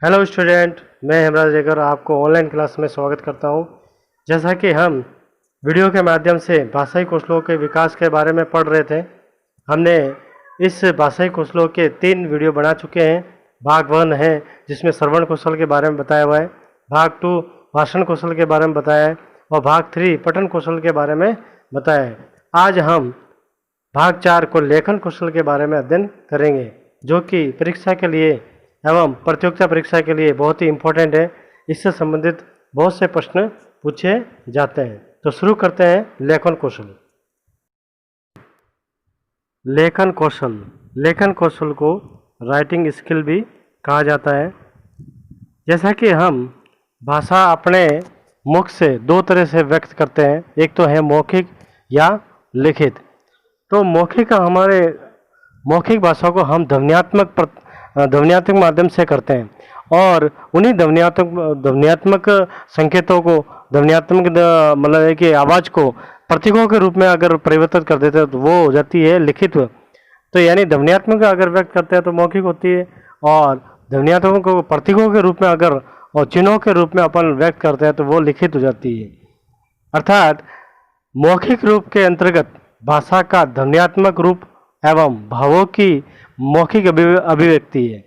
Hello student, मैं हेमराज रेगर आपको online class में स्वागत करता हूं। जैसा कि हम वीडियो के माध्यम से भाषाई कौशलों के विकास के बारे में पढ़ रहे थे, हमने इस भाषाई कौशलों के 3 वीडियो बना चुके हैं। भाग 1 है जिसमें श्रवण कौशल के बारे में बताया हुआ है, भाग 2 भाषण कौशल के बारे में बताया है और भाग 3 पठन कौशल के बारे में बताया है। आज हम भाग 4 को लेखन कौशल के बारे में अध्ययन करेंगे, जो कि परीक्षा के लिए एवं प्रतियोगिता परीक्षा के लिए बहुत ही इम्पोर्टेंट है। इससे संबंधित बहुत से प्रश्न पूछे जाते हैं। तो शुरू करते हैं लेखन कौशल। लेखन कौशल को राइटिंग स्किल भी कहा जाता है। जैसा कि हम भाषा अपने मुख से 2 तरह से व्यक्त करते हैं, एक तो है मौखिक या लिखित। तो मौखिक भाषा को हम ध्वन्यात्मक माध्यम से करते हैं और उन्हीं ध्वन्यात्मक संकेतों को मतलब है कि आवाज़ को प्रतीकों के रूप में अगर परिवर्तित कर देते हैं तो वो हो जाती है लिखित। तो यानी ध्वन्यात्मक अगर व्यक्त करते हैं तो मौखिक होती है, और ध्वन्यात्मक को प्रतीकों के रूप में अगर और चिन्हों के रूप में अपन व्यक्त करते हैं तो वो लिखित हो जाती है। अर्थात मौखिक रूप के अंतर्गत भाषा का ध्वन्यात्मक रूप एवं भावों की मौखिक अभिव्यक्ति है।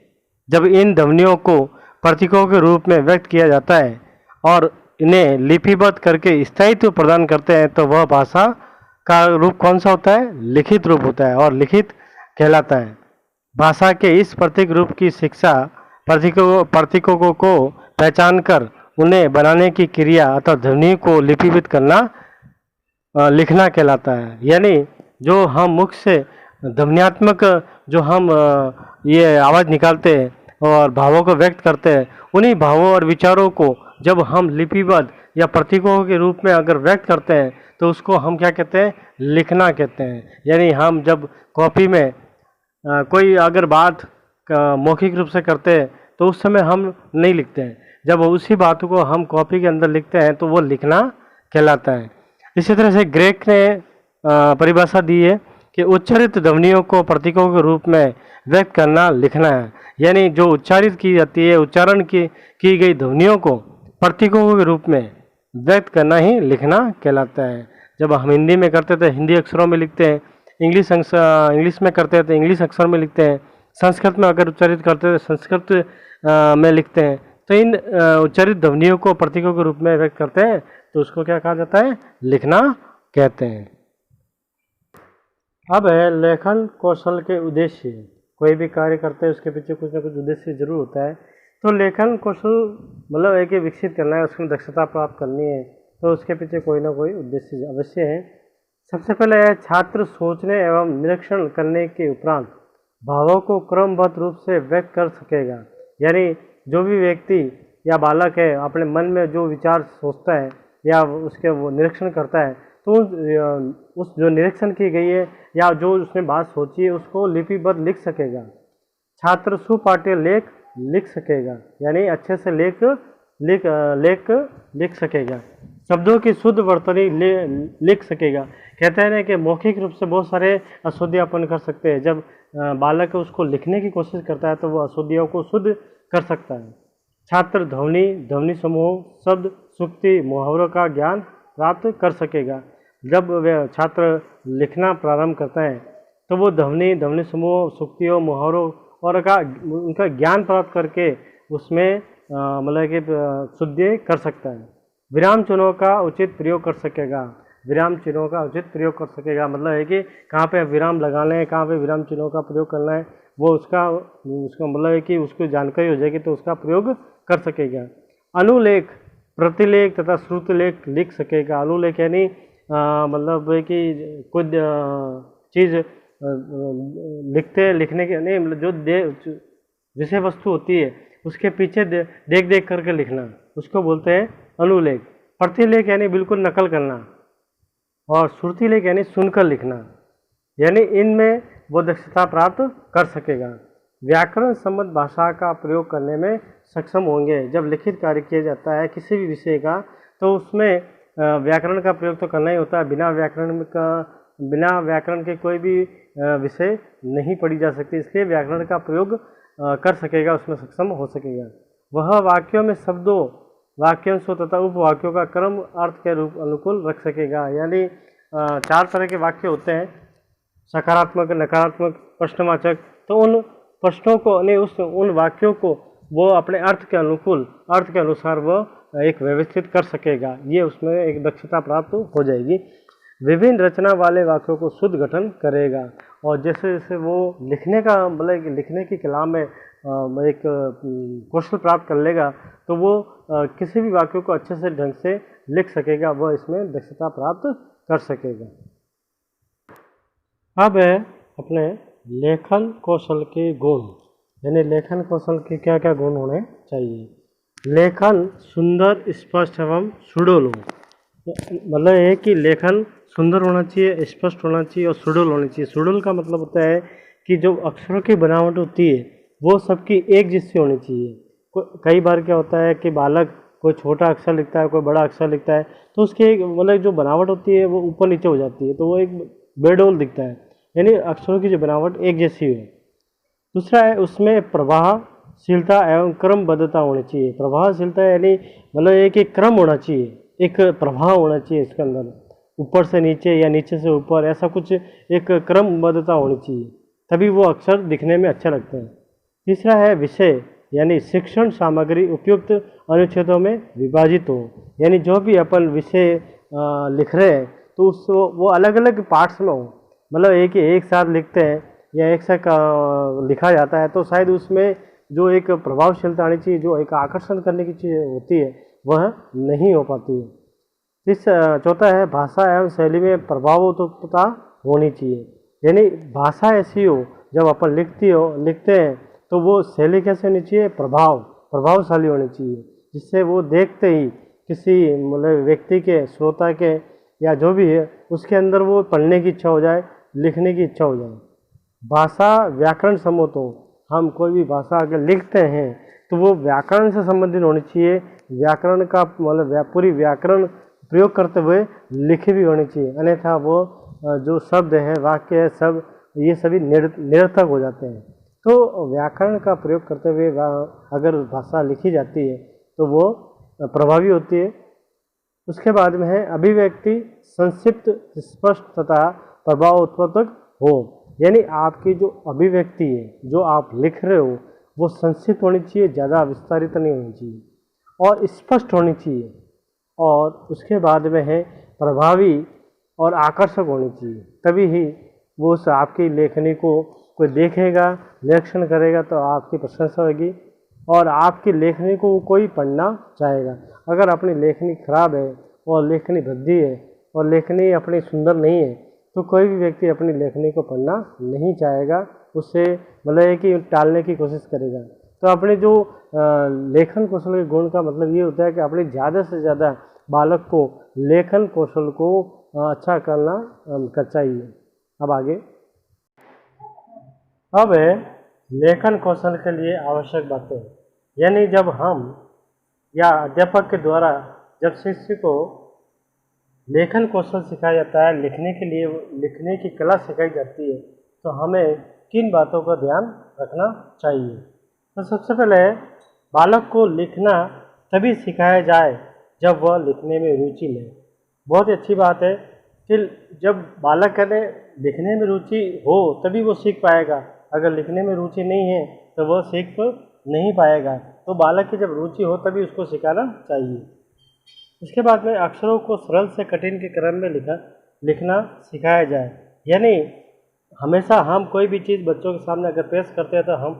जब इन ध्वनियों को प्रतीकों के रूप में व्यक्त किया जाता है और इन्हें लिपिबद्ध करके स्थायित्व प्रदान करते हैं तो वह भाषा का रूप कौन सा होता है? लिखित रूप होता है और लिखित कहलाता है। भाषा के इस प्रतीक रूप की शिक्षा प्रतीकों को पहचान कर उन्हें बनाने की क्रिया अथवा ध्वनि को लिपिबद्ध करना लिखना कहलाता है। यानी जो हम मुख से ध्वन्यात्मक जो हम ये आवाज़ निकालते हैं और भावों को व्यक्त करते हैं, उन्हीं भावों और विचारों को जब हम लिपिबद्ध या प्रतीकों के रूप में अगर व्यक्त करते हैं तो उसको हम क्या कहते हैं? लिखना कहते हैं। यानी हम जब कॉपी में कोई अगर बात मौखिक रूप से करते हैं तो उस समय हम नहीं लिखते हैं, जब उसी बात को हम कॉपी के अंदर लिखते हैं तो वो लिखना कहलाता है। इसी तरह से ग्रेक ने परिभाषा दी है कि उच्चारित ध्वनियों को प्रतीकों के रूप में व्यक्त करना लिखना है। यानी जो उच्चारित की जाती है, उच्चारण की गई ध्वनियों को प्रतीकों के रूप में व्यक्त करना ही लिखना कहलाता है। जब हम हिंदी में करते थे हिंदी अक्षरों में लिखते हैं, इंग्लिश में करते हैं तो इंग्लिश अक्षर में लिखते हैं, संस्कृत में अगर उच्चारित करते हैं तो संस्कृत में लिखते हैं। तो इन उच्चारित ध्वनियों को प्रतीकों के रूप में व्यक्त करते हैं तो उसको क्या कहा जाता है? लिखना कहते हैं। अब है लेखन कौशल के उद्देश्य। कोई भी कार्य करते हैं उसके पीछे कुछ ना कुछ उद्देश्य जरूर होता है। तो लेखन कौशल मतलब है कि विकसित करना है, उसमें दक्षता प्राप्त करनी है, तो उसके पीछे कोई ना कोई उद्देश्य अवश्य है। सबसे पहले है छात्र सोचने एवं निरीक्षण करने के उपरांत भावों को क्रमबद्ध रूप से व्यक्त कर सकेगा। यानी जो भी व्यक्ति या बालक है अपने मन में जो विचार सोचता है या उसके वो निरीक्षण करता है तो उस जो निरीक्षण की गई है या जो उसने बात सोची है उसको लिपिबद्ध लिख सकेगा। छात्र सुपाठ्य लेख लिख सकेगा, यानी अच्छे से लिख सकेगा। शब्दों की शुद्ध वर्तनी लिख सकेगा। कहते हैं ना कि मौखिक रूप से बहुत सारे अशुद्धियाँ अपन कर सकते हैं, जब बालक उसको लिखने की कोशिश करता है तो वो अशुद्धियों को शुद्ध कर सकता है। छात्र ध्वनि समूह, शब्द, सूक्ति, मुहावरों का ज्ञान प्राप्त कर सकेगा। जब वह छात्र लिखना प्रारंभ करता है तो वो ध्वनि समूह, सूक्तियों, मुहावरों और उनका ज्ञान प्राप्त करके उसमें मतलब कि शुद्धि कर सकता है। विराम चिन्हों का उचित प्रयोग कर सकेगा। मतलब है कि कहाँ पे विराम लगाना है, कहाँ पे विराम चिन्हों का प्रयोग करना है, वो उसका मतलब है कि उसको जानकारी हो जाएगी तो उसका प्रयोग कर सकेगा। अनुलेख, प्रतिलेख तथा श्रुतिलेख लिख सकेगा। अनुलेख यानी मतलब है कि कुछ चीज़ लिखने के नहीं, मतलब जो विषय वस्तु होती है उसके पीछे देख करके लिखना, उसको बोलते हैं अनुलेख। प्रतिलेख यानी बिल्कुल नकल करना, और श्रुतिलेख यानी सुनकर लिखना। यानी इनमें वो दक्षता प्राप्त कर सकेगा। व्याकरण संबंध भाषा का प्रयोग करने में सक्षम होंगे। जब लिखित कार्य किया जाता है किसी भी विषय का तो उसमें व्याकरण का प्रयोग तो करना ही होता है। बिना व्याकरण के कोई भी विषय नहीं पढ़ी जा सकती, इसलिए व्याकरण का प्रयोग कर सकेगा, उसमें सक्षम हो सकेगा। वह वाक्यों में शब्दों, वाक्यांशों तथा उपवाक्यों का क्रम अर्थ के रूप अनुकूल रख सकेगा। यानी 4 तरह के वाक्य होते हैं, सकारात्मक, नकारात्मक, प्रश्नवाचक। तो उन प्रश्नों को नहीं, उस उन वाक्यों को वो अपने अर्थ के अनुकूल, अर्थ के अनुसार वो एक व्यवस्थित कर सकेगा। ये उसमें एक दक्षता प्राप्त हो जाएगी। विभिन्न रचना वाले वाक्यों को शुद्ध गठन करेगा। और जैसे जैसे वो लिखने का मतलब लिखने की कला में एक कौशल प्राप्त कर लेगा, तो वो किसी भी वाक्य को अच्छे से ढंग से लिख सकेगा, वह इसमें दक्षता प्राप्त कर सकेगा। अब है अपने लेखन कौशल के गुण, यानी लेखन कौशल के क्या क्या गुण होने चाहिए। लेखन सुंदर, स्पष्ट एवं सुडौल हो। मतलब ये कि लेखन सुंदर होना चाहिए, स्पष्ट होना चाहिए और सुडौल होनी चाहिए। सुडौल का मतलब होता है कि जो अक्षरों की बनावट होती है वो सबकी एक जैसी होनी चाहिए। कई बार क्या होता है कि बालक कोई छोटा अक्षर लिखता है, कोई बड़ा अक्षर लिखता है, तो उसके मतलब जो बनावट होती है वो ऊपर नीचे हो जाती है, तो वो एक बेडौल दिखता है। यानी अक्षरों की जो बनावट एक जैसी हो। दूसरा है उसमें प्रवाहशीलता एवं क्रमबद्धता होनी चाहिए। प्रवाहशीलता यानी मतलब एक क्रम होना चाहिए, एक प्रभाव होना चाहिए इसके अंदर, ऊपर से नीचे या नीचे से ऊपर, ऐसा कुछ एक क्रमबद्धता होनी चाहिए, तभी वो अक्षर दिखने में अच्छे लगते हैं। तीसरा है विषय, यानी शिक्षण सामग्री उपयुक्त अनुच्छेदों में विभाजित हो। यानी जो भी अपन विषय लिख रहे हैं तो उस वो अलग अलग पार्ट्स में हो। मतलब एक साथ लिखते हैं या एक साथ लिखा जाता है, तो शायद उसमें जो एक प्रभावशीलता आनी चाहिए, जो एक आकर्षण करने की चीज़ होती है, वह नहीं हो पाती है। चौथा है भाषा एवं शैली में प्रभावोत्तरता होनी चाहिए। यानी भाषा ऐसी हो, जब अपन लिखते हैं तो वो शैली कैसे होनी चाहिए, प्रभावशाली होनी चाहिए, जिससे वो देखते ही किसी मतलब व्यक्ति के, श्रोता के या जो भी है उसके अंदर वो पढ़ने की इच्छा हो जाए, लिखने की इच्छा हो जाए। भाषा व्याकरण सम्मत हो। हम कोई भी भाषा अगर लिखते हैं तो वो व्याकरण से संबंधित होनी चाहिए। व्याकरण का मतलब पूरी व्याकरण प्रयोग करते हुए लिखी भी होनी चाहिए, अन्यथा वो जो शब्द है, वाक्य है, सब ये सभी निरर्थक हो जाते हैं। तो व्याकरण का प्रयोग करते हुए अगर भाषा लिखी जाती है तो वो प्रभावी होती है। उसके बाद में है अभिव्यक्ति संक्षिप्त, स्पष्ट तथा प्रभावोत्पादक हो। यानी आपकी जो अभिव्यक्ति है, जो आप लिख रहे हो, वो संक्षिप्त होनी चाहिए, ज़्यादा विस्तारित नहीं होनी चाहिए और स्पष्ट होनी चाहिए। और उसके बाद में है प्रभावी और आकर्षक होनी चाहिए, तभी ही वो उस आपकी लेखनी को कोई देखेगा, निरीक्षण करेगा तो आपकी प्रशंसा होगी और आपकी लेखनी को कोई पढ़ना चाहेगा। अगर अपनी लेखनी खराब है और लेखनी भद्दी है और लेखनी अपनी सुंदर नहीं है, तो कोई भी व्यक्ति अपनी लेखनी को पढ़ना नहीं चाहेगा, उससे मतलब है कि टालने की कोशिश करेगा। तो अपने जो लेखन कौशल के गुण का मतलब ये होता है कि अपने ज़्यादा से ज़्यादा बालक को लेखन कौशल को अच्छा करना चाहिए। अब आगे, अब है लेखन कौशल के लिए आवश्यक बातें। यानी जब हम या अध्यापक के द्वारा जब शिष्य को लेखन कौशल सिखाया जाता है, लिखने की कला सिखाई जाती है, तो हमें किन बातों का ध्यान रखना चाहिए। तो सबसे पहले बालक को लिखना तभी सिखाया जाए जब वह लिखने में रुचि ले। बहुत ही अच्छी बात है कि जब बालक कहते लिखने में रुचि हो तभी वो सीख पाएगा। अगर लिखने में रुचि नहीं है तो वह सीख नहीं पाएगा। तो बालक की जब रुचि हो तभी उसको सिखाना चाहिए। इसके बाद में अक्षरों को सरल से कठिन के क्रम में लिखना सिखाया जाए। यानी हमेशा हम कोई भी चीज़ बच्चों के सामने अगर पेश करते हैं तो हम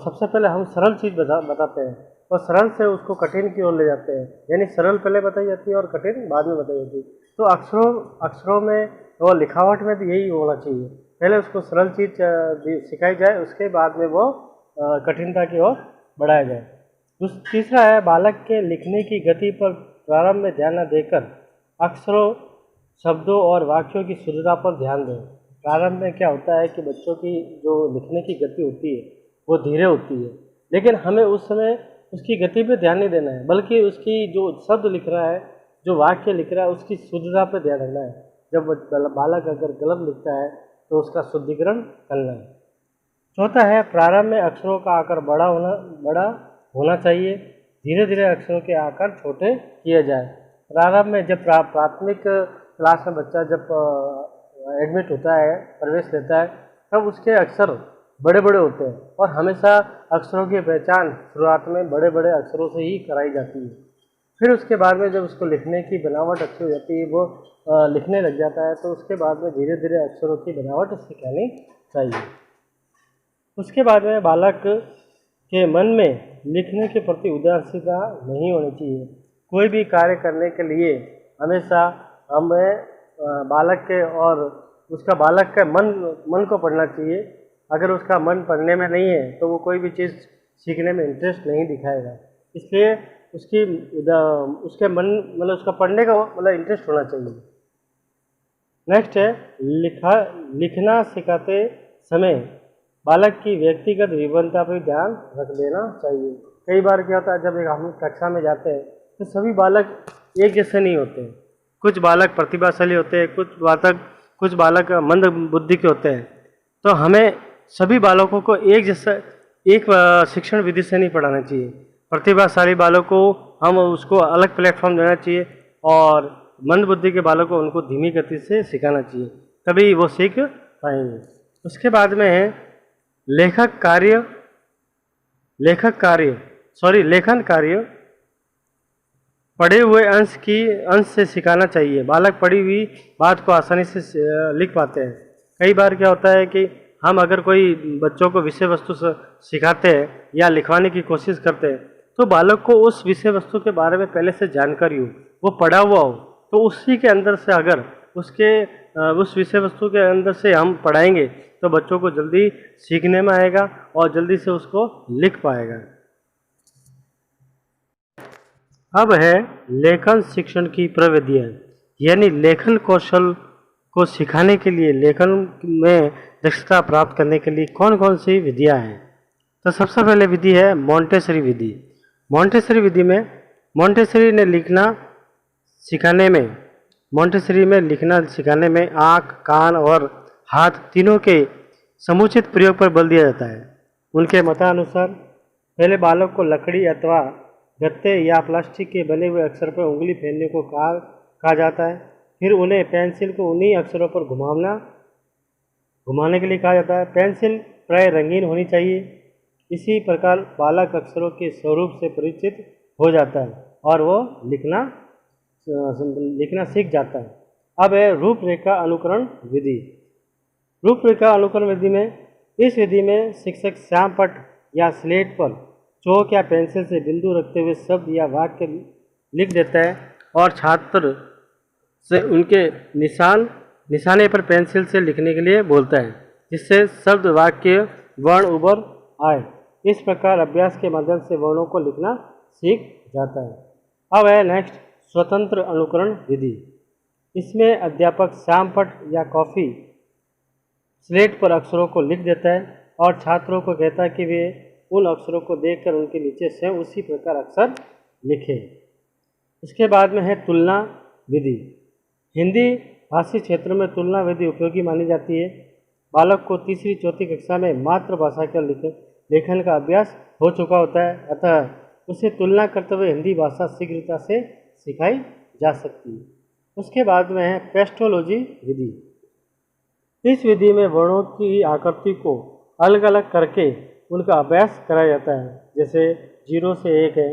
सबसे पहले हम सरल चीज़ बताते हैं और सरल से उसको कठिन की ओर ले जाते हैं। यानी सरल पहले बताई जाती है और कठिन बाद में बताई जाती है। तो अक्षरों में और लिखावट में भी यही होना चाहिए, पहले उसको सरल चीज़ सिखाई जाए, उसके बाद में वो कठिनता की ओर बढ़ाया जाए। तीसरा है बालक के लिखने की गति पर प्रारंभ में ध्यान न देकर अक्षरों, शब्दों और वाक्यों की शुद्धता पर ध्यान दें। प्रारंभ में क्या होता है कि बच्चों की जो लिखने की गति होती है वो धीरे होती है, लेकिन हमें उस समय उसकी गति पे ध्यान नहीं देना है, बल्कि उसकी जो शब्द लिख रहा है, जो वाक्य लिख रहा है, उसकी शुद्धता पे ध्यान रखना है। जब बालक अगर गलत लिखता है तो उसका शुद्धिकरण करना है। चौथा है प्रारंभ में अक्षरों का आकार बड़ा होना चाहिए। धीरे धीरे अक्षरों के आकार छोटे किए जाए। प्रारंभ में जब प्राथमिक क्लास में बच्चा जब एडमिट होता है, प्रवेश लेता है, तब उसके अक्षर बड़े बड़े होते हैं और हमेशा अक्षरों की पहचान शुरुआत में बड़े बड़े अक्षरों से ही कराई जाती है। फिर उसके बाद में जब उसको लिखने की बनावट अच्छी हो जाती है, वो लिखने लग जाता है, तो उसके बाद में धीरे धीरे अक्षरों की बनावट सिखानी चाहिए। उसके बाद में बालक के मन में लिखने के प्रति उदासीनता नहीं होनी चाहिए। कोई भी कार्य करने के लिए हमेशा हमें बालक के और उसका बालक का मन को पढ़ना चाहिए। अगर उसका मन पढ़ने में नहीं है तो वो कोई भी चीज़ सीखने में इंटरेस्ट नहीं दिखाएगा। इसलिए उसके मन मतलब उसका पढ़ने का मतलब इंटरेस्ट होना चाहिए। नेक्स्ट है लिखना सिखाते समय बालक की व्यक्तिगत विभिन्नता पर ध्यान रख देना चाहिए। कई बार क्या होता है, जब हम कक्षा में जाते हैं तो सभी बालक एक जैसे नहीं होते हैं। कुछ बालक प्रतिभाशाली होते हैं, कुछ बालक मंद बुद्धि के होते हैं। तो हमें सभी बालकों को एक शिक्षण विधि से नहीं पढ़ाना चाहिए। प्रतिभाशाली बालकों को हम उसको अलग प्लेटफॉर्म देना चाहिए और मंद बुद्धि के बालकों को उनको धीमी गति से सिखाना चाहिए, तभी वो सीख पाएंगे। उसके बाद में है लेखन कार्य पढ़े हुए अंश से सिखाना चाहिए। बालक पढ़ी हुई बात को आसानी से लिख पाते हैं। कई बार क्या होता है कि हम अगर कोई बच्चों को विषय वस्तु सिखाते हैं या लिखवाने की कोशिश करते हैं, तो बालक को उस विषय वस्तु के बारे में पहले से जानकारी हो, वो पढ़ा हुआ हो, तो उसी के अंदर से अगर उस विषय वस्तु के अंदर से हम पढ़ाएंगे तो बच्चों को जल्दी सीखने में आएगा और जल्दी से उसको लिख पाएगा। अब है लेखन शिक्षण की प्रविधियाँ, यानी लेखन कौशल को सिखाने के लिए, लेखन में दक्षता प्राप्त करने के लिए कौन कौन सी विधियाँ हैं। तो सबसे पहले विधि है मॉन्टेसरी विधि। मॉन्टेसरी विधि में मॉन्टेसरी में लिखना सिखाने में आँख, कान और हाथ तीनों के समुचित प्रयोग पर बल दिया जाता है। उनके मतानुसार पहले बालक को लकड़ी अथवा गत्ते या प्लास्टिक के बने हुए अक्षर पर उंगली फेरने को कहा जाता है। फिर उन्हें पेंसिल को उन्हीं अक्षरों पर घुमाने के लिए कहा जाता है। पेंसिल प्राय रंगीन होनी चाहिए। इसी प्रकार बालक अक्षरों के स्वरूप से परिचित हो जाता है और वो लिखना सीख जाता है। अब है रूपरेखा अनुकरण विधि। रूपरेखा अनुकरण विधि में, इस विधि में शिक्षक श्यामपट्ट या स्लेट पर चौक या पेंसिल से बिंदु रखते हुए शब्द या वाक्य लिख देता है और छात्र से उनके निशाने पर पेंसिल से लिखने के लिए बोलता है, जिससे शब्द, वाक्य, वर्ण उभर आए। इस प्रकार अभ्यास के माध्यम से वर्णों को लिखना सीख जाता है। अब है नेक्स्ट स्वतंत्र अनुकरण विधि। इसमें अध्यापक श्यामपट्ट या कॉफी स्लेट पर अक्षरों को लिख देता है और छात्रों को कहता है कि वे उन अक्षरों को देखकर उनके नीचे स्वयं उसी प्रकार अक्षर लिखें। इसके बाद में है तुलना विधि। हिंदी भाषी क्षेत्र में तुलना विधि उपयोगी मानी जाती है। बालक को तीसरी चौथी कक्षा में मातृभाषा के लेखन का अभ्यास हो चुका होता है, अतः उसे तुलना करते हुए हिंदी भाषा शीघ्रता से सिखाई जा सकती है। उसके बाद में है पेस्टोलॉजी विधि। इस विधि में वर्णों की आकृति को अलग अलग करके उनका अभ्यास कराया जाता है। जैसे 0 से 1 है,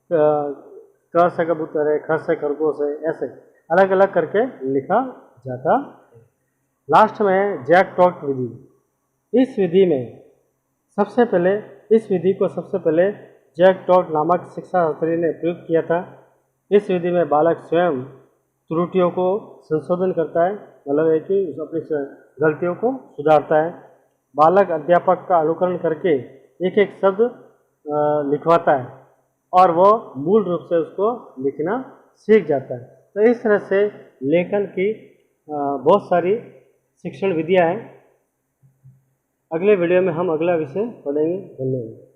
क से कबूतर है, ख से खरगोश है, ऐसे अलग अलग करके लिखा जाता है। लास्ट में है जैक टॉक विधि। इस विधि को सबसे पहले जैक टॉक नामक शिक्षाशास्त्री ने प्रयोग किया था। इस विधि में बालक स्वयं त्रुटियों को संशोधन करता है, मतलब है कि अपनी गलतियों को सुधारता है। बालक अध्यापक का अनुकरण करके एक एक शब्द लिखवाता है और वो मूल रूप से उसको लिखना सीख जाता है। तो इस तरह से लेखन की बहुत सारी शिक्षण विधियाँ हैं। अगले वीडियो में हम अगला विषय पढ़ेंगे। धन्यवाद।